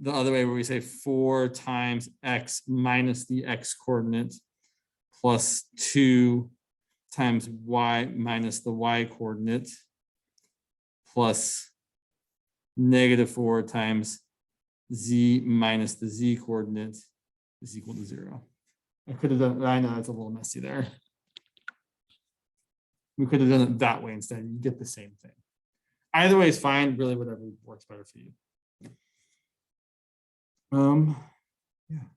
the other way where we say 4 times x minus the x coordinate plus 2 times y minus the y coordinate plus -4 times z minus the z coordinate is equal to 0. I could have done, I know that's a little messy there. We could have done it that way instead. You get the same thing. Either way is fine, really whatever works better for you. Yeah.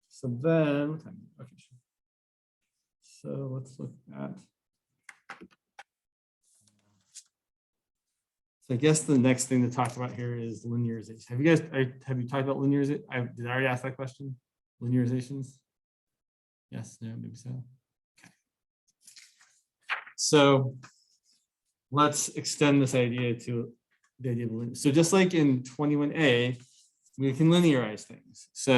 So then, what time? Okay, sure. So let's look at. So I guess the next thing to talk about here is linearization. Have you talked about linearization? Did I already ask that question? Linearizations? Yes, no, maybe so. Okay. So let's extend this idea to the idea of linear. So just like in 21A, we can linearize things. So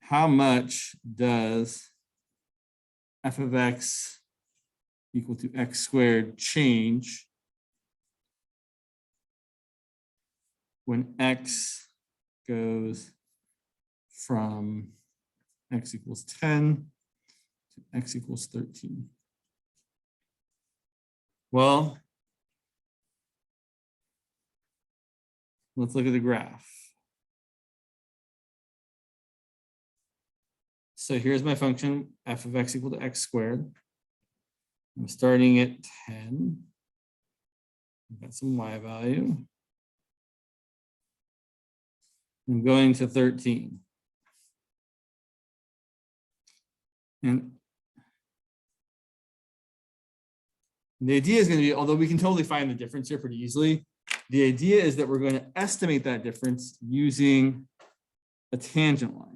how much does f of x equal to x squared change when x goes from x equals 10 to x equals 13? Well, let's look at the graph. So here's my function, f of x equal to x squared. I'm starting at 10. I've got some y value. I'm going to 13. And the idea is going to be, although we can totally find the difference here pretty easily, the idea is that we're going to estimate that difference using a tangent line.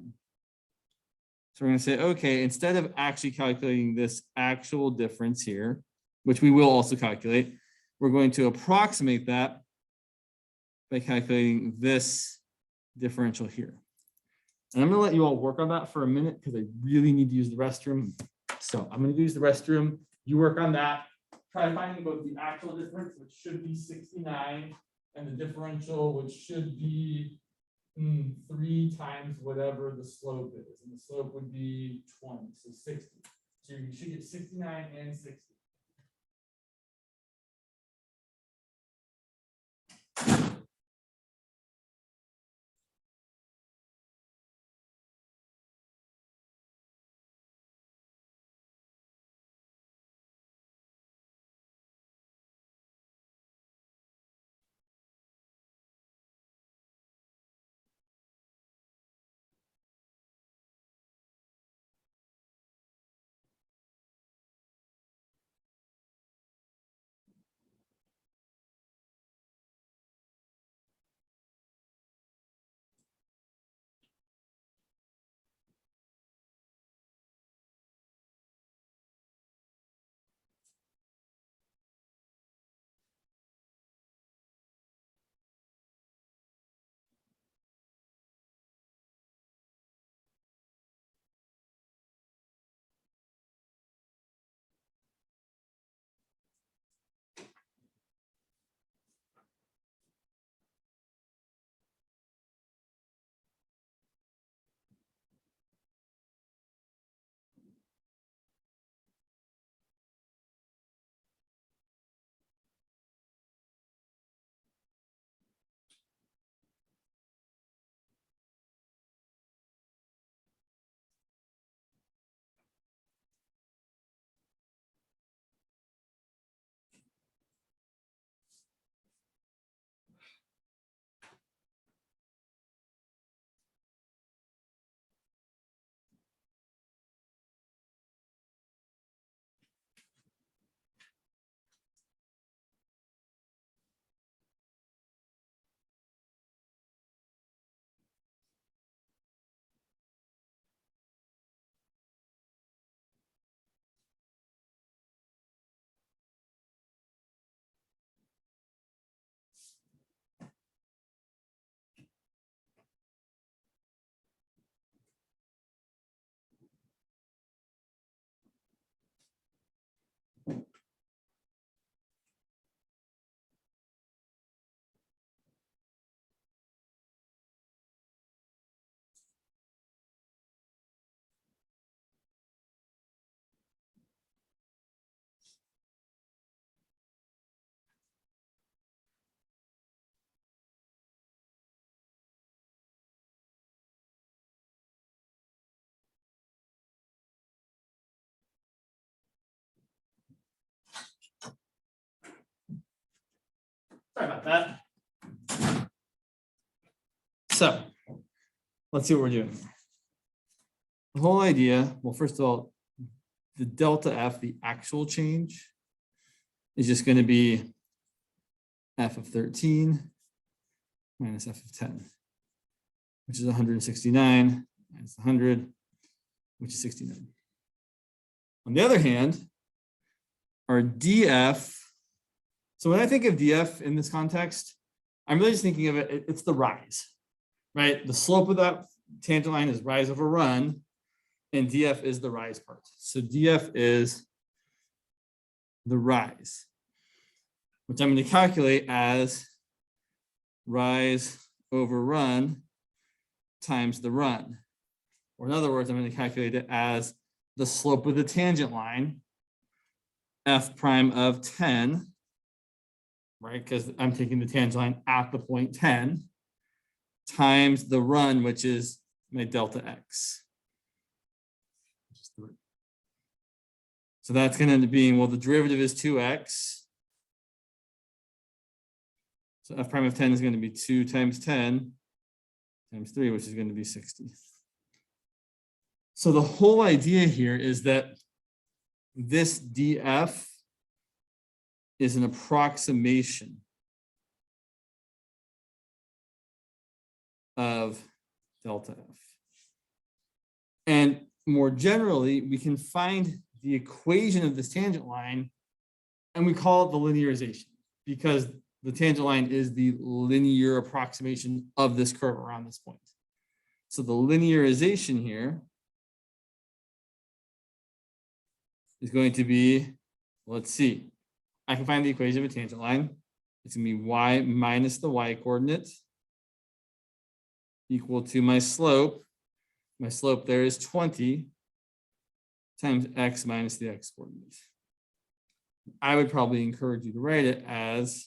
So we're going to say, okay, instead of actually calculating this actual difference here, which we will also calculate, we're going to approximate that by calculating this differential here. And I'm going to let you all work on that for a minute because I really need to use the restroom. So I'm going to use the restroom. You work on that. Try to find both the actual difference, which should be 69, and the differential, which should be 3 times whatever the slope is. And the slope would be 20, so 60. So you should get 69 and 60. Sorry about that. So let's see what we're doing. The whole idea, well, first of all, the delta F, the actual change, is just going to be F of 13 minus F of 10, which is 169 minus 100, which is 69. On the other hand, our DF, so when I think of DF in this context, I'm really just thinking of it, it's the rise, right? The slope of that tangent line is rise over run, and DF is the rise part. So DF is the rise, which I'm going to calculate as rise over run times the run. Or in other words, I'm going to calculate it as the slope of the tangent line, F prime of 10, right? Because I'm taking the tangent line at the point 10, times the run, which is my delta X. So that's going to end up being, well, the derivative is 2x. So F prime of 10 is going to be 2 times 10 times 3, which is going to be 60. So the whole idea here is that this DF is an approximation of delta F. And more generally, we can find the equation of this tangent line, and we call it the linearization, because the tangent line is the linear approximation of this curve around this point. So the linearization here is going to be, let's see, I can find the equation of a tangent line. It's going to be y minus the y coordinate equal to my slope. My slope there is 20 times x minus the x coordinate. I would probably encourage you to write it as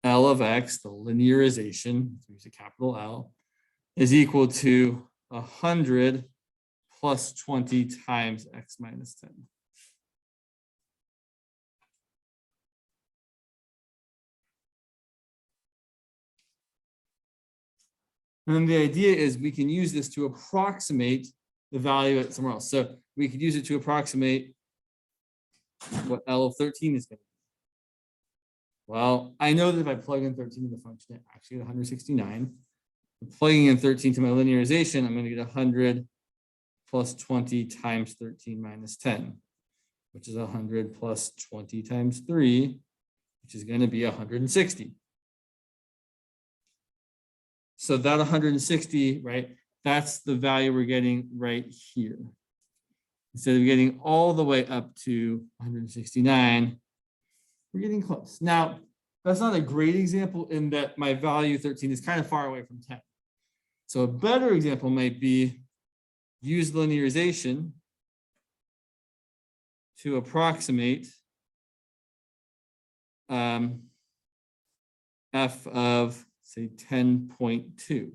L of x, the linearization, use a capital L, is equal to 100 plus 20 times x minus 10. And then the idea is we can use this to approximate the value at somewhere else. So we could use it to approximate what L of 13 is going to be. Well, I know that if I plug in 13 to the function, I actually get 169. Plugging in 13 to my linearization, I'm going to get 100 plus 20 times 13 minus 10, which is 100 plus 20 times 3, which is going to be 160. So that 160, right, that's the value we're getting right here. Instead of getting all the way up to 169, we're getting close. Now, that's not a great example in that my value 13 is kind of far away from 10. So a better example might be use linearization to approximate f of, say, 10.2.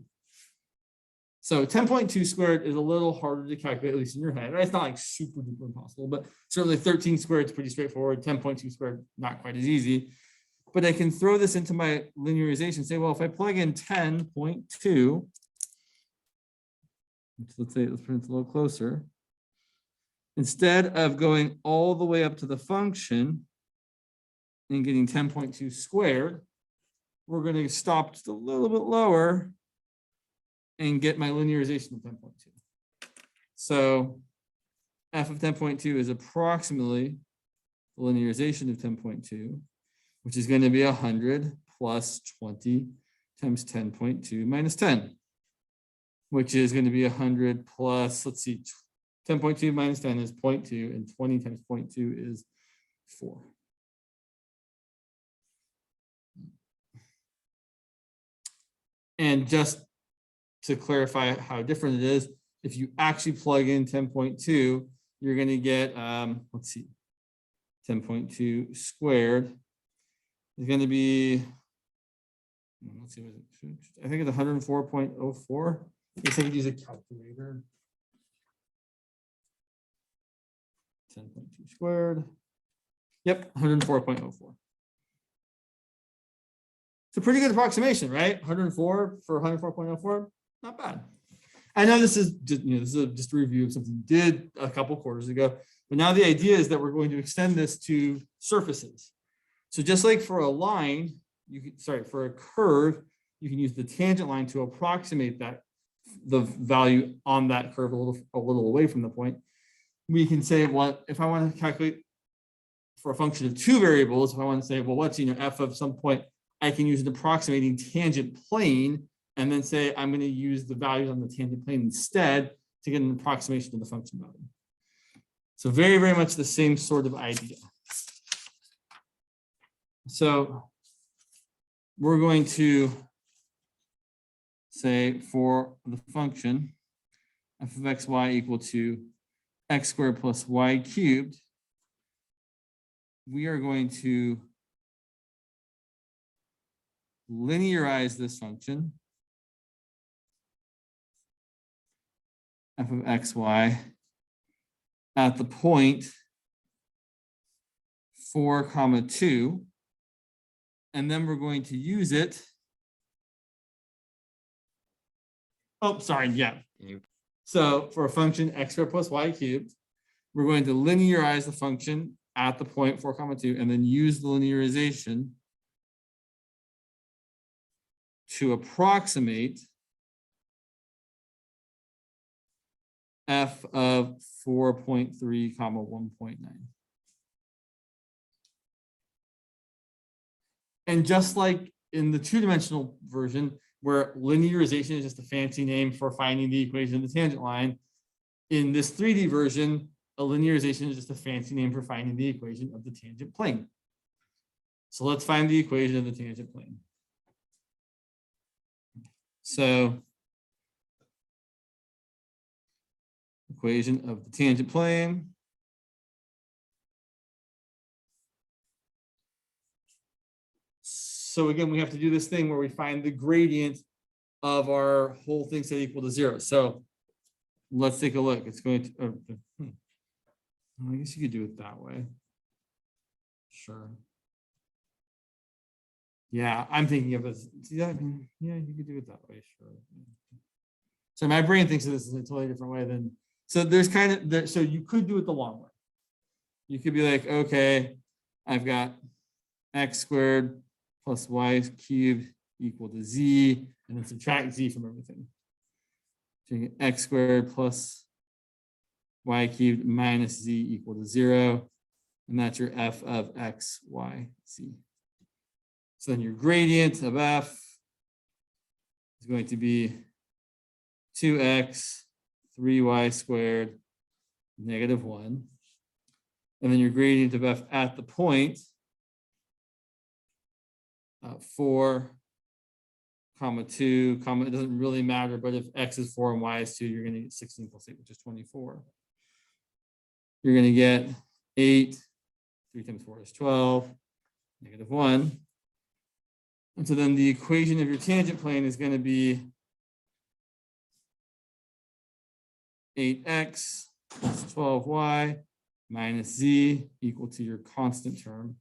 So 10.2 squared is a little harder to calculate, at least in your head. It's not like super duper impossible, but certainly 13 squared is pretty straightforward. 10.2 squared, not quite as easy. But I can throw this into my linearization and say, well, if I plug in 10.2, let's put it a little closer. Instead of going all the way up to the function and getting 10.2 squared, we're going to stop just a little bit lower and get my linearization of 10.2. So f of 10.2 is approximately the linearization of 10.2, which is going to be 100 plus 20 times 10.2 minus 10, which is going to be 100 plus, let's see, 10.2 minus 10 is 0.2, and 20 times 0.2 is 4. And just to clarify how different it is, if you actually plug in 10.2, you're going to get, let's see, 10.2 squared is going to be, let's see, I think it's 104.04. I guess I could use a calculator. 10.2 squared. Yep, 104.04. It's a pretty good approximation, right? 104 for 104.04, not bad. I know this is just, just a review of something we did a couple quarters ago, but now the idea is that we're going to extend this to surfaces. So just like for a line, for a curve, you can use the tangent line to approximate the value on that curve a little away from the point. We can say, well, if I want to calculate for a function of two variables, if I want to say, well, what's f of some point, I can use an approximating tangent plane and then say I'm going to use the values on the tangent plane instead to get an approximation of the function value. So very, very much the same sort of idea. So we're going to say for the function f of xy equal to x squared plus y cubed, we are going to linearize this function f of xy at the point 4, 2, and then we're going to use it. Oh, sorry, yeah. So for a function x squared plus y cubed, we're going to linearize the function at the point 4, 2, and then use the linearization to approximate f of 4.3, 1.9. And just like in the two-dimensional version, where linearization is just a fancy name for finding the equation of the tangent line, in this 3D version, a linearization is just a fancy name for finding the equation of the tangent plane. So let's find the equation of the tangent plane. So equation of the tangent plane. So again, we have to do this thing where we find the gradient of our whole thing set equal to 0. So let's take a look. It's going to, I guess you could do it that way. Sure. Yeah, I'm thinking of it. Yeah, you could do it that way. Sure. So my brain thinks of this in a totally different way than. So there's kind of so you could do it the long way. You could be like, okay, I've got x squared plus y cubed equal to z, and then subtract z from everything. So you get x squared plus y cubed minus z equal to 0, and that's your f of x, y, z. So then your gradient of f is going to be 2x, 3y squared, negative 1. And then your gradient of f at the point 4, 2, it doesn't really matter, but if x is 4 and y is 2, you're going to get 16 plus 8, which is 24. You're going to get 8, 3 times 4 is 12, negative 1. And so then the equation of your tangent plane is going to be 8x plus 12y minus z equal to your constant term.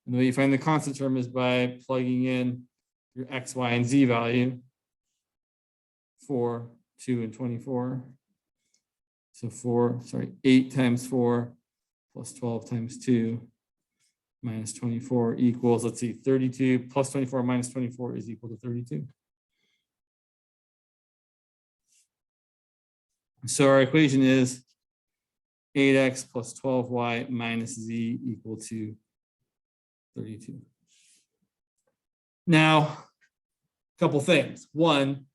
And the way you find the constant term is by plugging in your x, y, and z value, 4, 2, and 24. So 8 times 4 plus 12 times 2 minus 24 equals, let's see, 32 plus 24 minus 24 is equal to 32. So our equation is 8x plus 12y minus z equal to 32. Now, a couple things. One,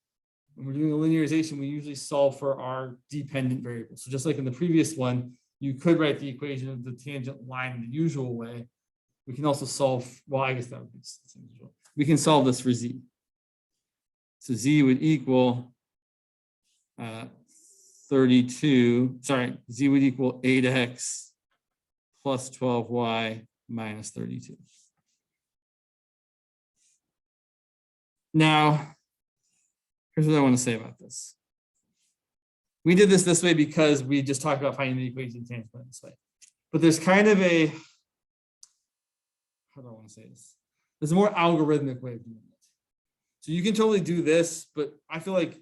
when we're doing a linearization, we usually solve for our dependent variables. So just like in the previous one, you could write the equation of the tangent line in the usual way. We can also solve, well, I guess that would be the same as well. We can solve this for z. So z would equal 32, z would equal 8x plus 12y minus 32. Now, here's what I want to say about this. We did this way because we just talked about finding the equation of the tangent plane this way. But there's kind of a, how do I want to say this? There's a more algorithmic way of doing it. So you can totally do this, but I feel like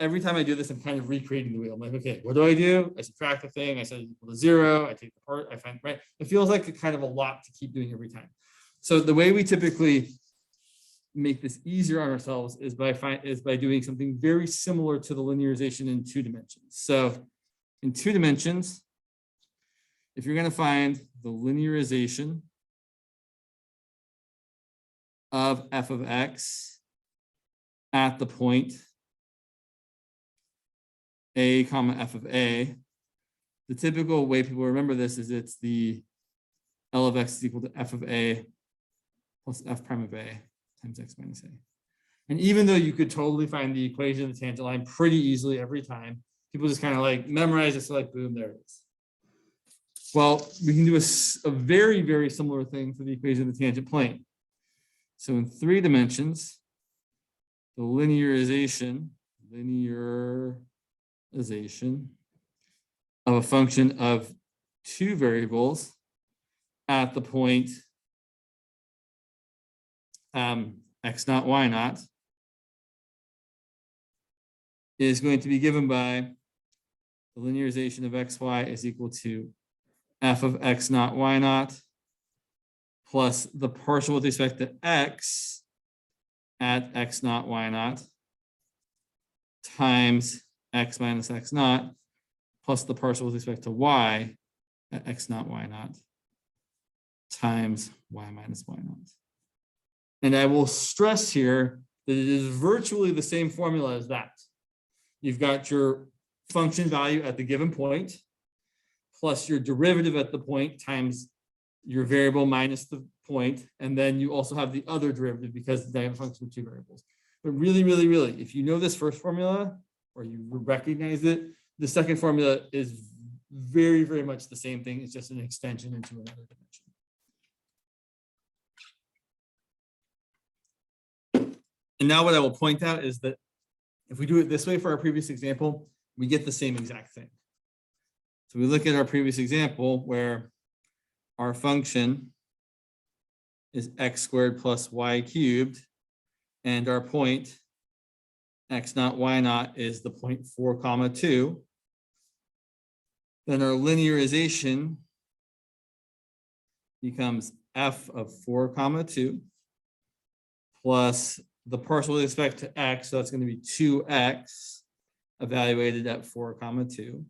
every time I do this, I'm kind of recreating the wheel. I'm like, okay, what do? I subtract the thing. I set it equal to 0. I take the part. I find, right? It feels like a kind of a lot to keep doing every time. So the way we typically make this easier on ourselves is by doing something very similar to the linearization in 2 dimensions. So in 2 dimensions, if you're going to find the linearization of f of x at the point a comma f of a, the typical way people remember this is it's the L of x is equal to f of a plus f prime of a times x minus a. And even though you could totally find the equation of the tangent line pretty easily every time, people just kind of like memorize it, so like boom, there it is. Well, we can do a very, very similar thing for the equation of the tangent plane. So in 3 dimensions, the linearization of a function of 2 variables at the point x naught, y naught is going to be given by the linearization of xy is equal to f of x naught, y naught plus the partial with respect to x at x naught, y naught times x minus x naught plus the partial with respect to y at x naught, y naught times y minus y naught. And I will stress here that it is virtually the same formula as that. You've got your function value at the given point plus your derivative at the point times your variable minus the point. And then you also have the other derivative because they have a function of 2 variables. But really, really, really, if you know this first formula or you recognize it, the second formula is very, very much the same thing. It's just an extension into another dimension. And now what I will point out is that if we do it this way for our previous example, we get the same exact thing. So we look at our previous example where our function is x squared plus y cubed, and our point x naught, y naught is the point 4 comma 2. Then our linearization becomes f of 4 comma 2 plus the partial with respect to x, so that's going to be 2x evaluated at 4 comma 2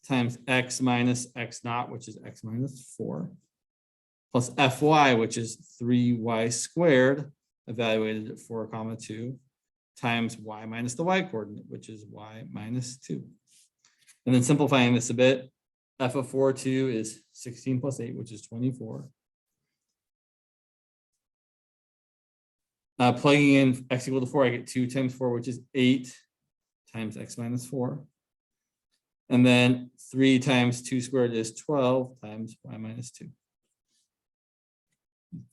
times x minus x naught, which is x minus 4, plus fy, which is 3y squared evaluated at 4 comma 2 times y minus the y coordinate, which is y minus 2. And then simplifying this a bit, f of 4, 2 is 16 plus 8, which is 24. Plugging in x equal to 4, I get 2 times 4, which is 8 times x minus 4. And then 3 times 2 squared is 12 times y minus 2.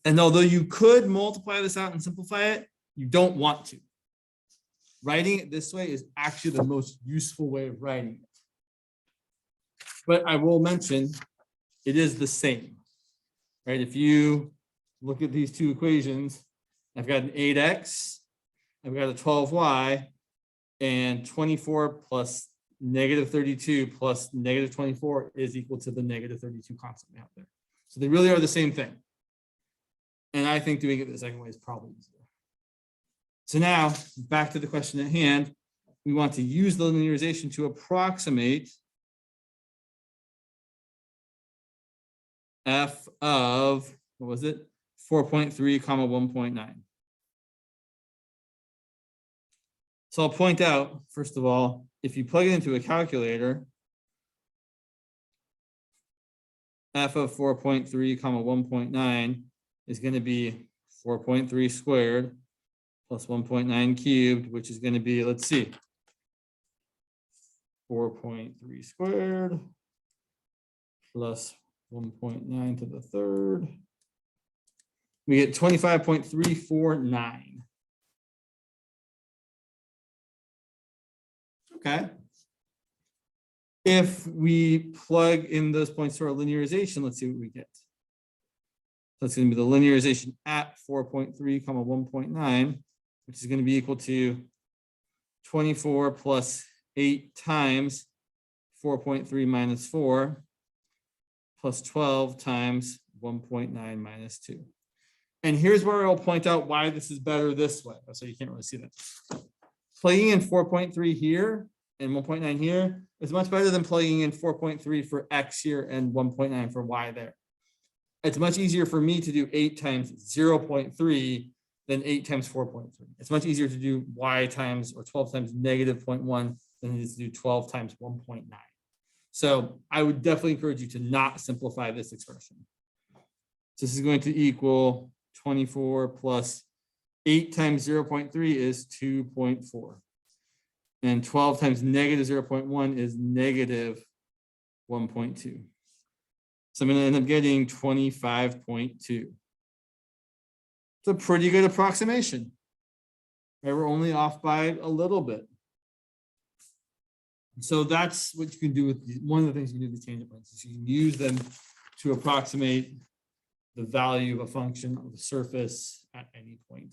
And although you could multiply this out and simplify it, you don't want to. Writing it this way is actually the most useful way of writing it. But I will mention it is the same, right? If you look at these 2 equations, I've got an 8x, I've got a 12y, and 24 plus negative 32 plus negative 24 is equal to the negative 32 constant out there. So they really are the same thing. And I think doing it the second way is probably easier. So now back to the question at hand, we want to use the linearization to approximate f of, what was it? 4.3 comma 1.9. So I'll point out, first of all, if you plug it into a calculator, f of 4.3 comma 1.9 is going to be 4.3 squared plus 1.9 cubed, which is going to be, let's see, 4.3 squared plus 1.9 to the third. We get 25.349. Okay. If we plug in those points to our linearization, let's see what we get. That's going to be the linearization at 4.3, 1.9, which is going to be equal to 24 plus 8 times 4.3 minus 4 plus 12 times 1.9 minus 2. And here's where I'll point out why this is better this way. So you can't really see that. Plugging in 4.3 here and 1.9 here is much better than plugging in 4.3 for X here and 1.9 for Y there. It's much easier for me to do 8 times 0.3 than 8 times 4.3. It's much easier to do Y times or 12 times negative 0.1 than it is to do 12 times 1.9. So I would definitely encourage you to not simplify this expression. So this is going to equal 24 plus 8 times 0.3 is 2.4. And 12 times negative 0.1 is negative 1.2. So I'm going to end up getting 25.2. It's a pretty good approximation. Right? We're only off by a little bit. So that's what you can do with one of the things you can do with tangent points is you can use them to approximate the value of a function of the surface at any point.